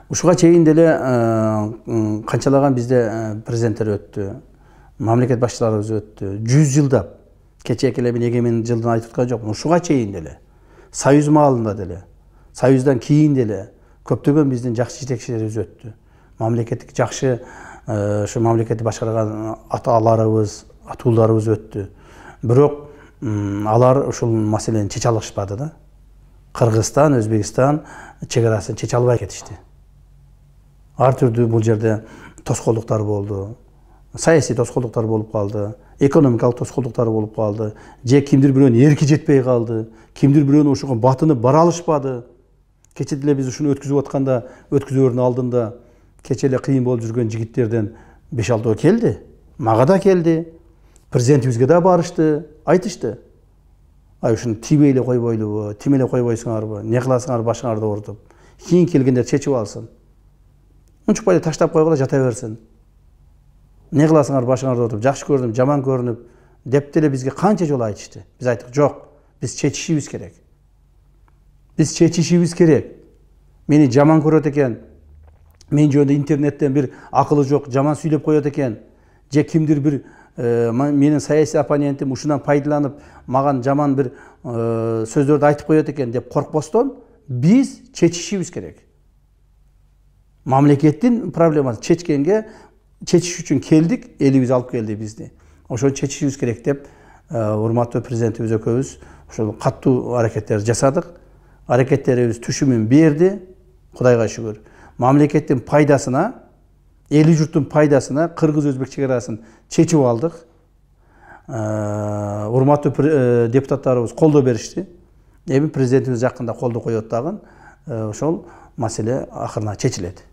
Ушуга чейин деле канчалаган бизде президенттер өттү, мамлекет башчыларыбыз өттү. 100 жылдап кечээки эле мен эгемен жылдан айтып аткан жокмун. Ушуга чейин деле Союз маалында деле, Союздан кийин деле көптөгөн биздин жакшы жетекчилерибиз өттү. Мамлекеттик жакшы ушу мамлекетти башкарган аталарыбыз, атууларыбыз өттү. Бирок алар ушул маселени чече алышпады да. Кыргызстан, Өзбекстан чегарасын чече албай кетишти. Ар түрдүү бул жерде тоскоолдуктар болду. Саясий тоскоолдуктар болуп калды, экономикалык тоскоолдуктар болуп калды. Же кимдир бирөөнүн эрки жетпей калды, кимдир бирөөнүн ошого батынып бара алышпады. Кече деле биз ушуну өткүзүп атканда, өткүзөөрдүн алдында кече эле кыйын болуп жүргөн жигиттерден 5-6 келди. Мага да келди. Президентибизге да барышты, айтышты. Ай ушуну тийбей эле койбойлубу, тим эле койбойсуңарбы, не кыласыңар башыңарды оорутуп. Кийин келгендер чечип алсын. Унчукпай эле таштап койгула жата берсин. Не кыласыңар башыңарды оорутуп, жакшы көрүнүп, жаман көрүнүп деп деле бизге канча жолу айтышты. Биз айттык, жок, биз чечишибиз керек. Биз чечишибиз керек. Мени жаман көрөт экен, мен жөнүндө интернеттен бир акылы жок, жаман сүйлөп коет экен, же кимдир бир менин саясий оппонентим ушунан пайдаланып, маган жаман бир сөздөрдү айтып коет экен деп коркпостон, биз чечишибиз керек. Мамлекеттин проблемасын чечиш үчүн келдик, элибиз алып келди бизди. Ошону чечишибиз керек деп, урматтуу президентибиз экөөбүз ошол каттуу аракеттер жасадык. Аракеттерибиз түшүмүн берди, Кудайга шүгүр. Мамлекеттин пайдасына, эли журттун пайдасына кыргыз-өзбек чегарасын чечип алдык. Урматтуу депутаттарыбыз колдоо беришти. Эми президентибиз жакында колдоо коет дагы. Ошол маселе акырына чечилет.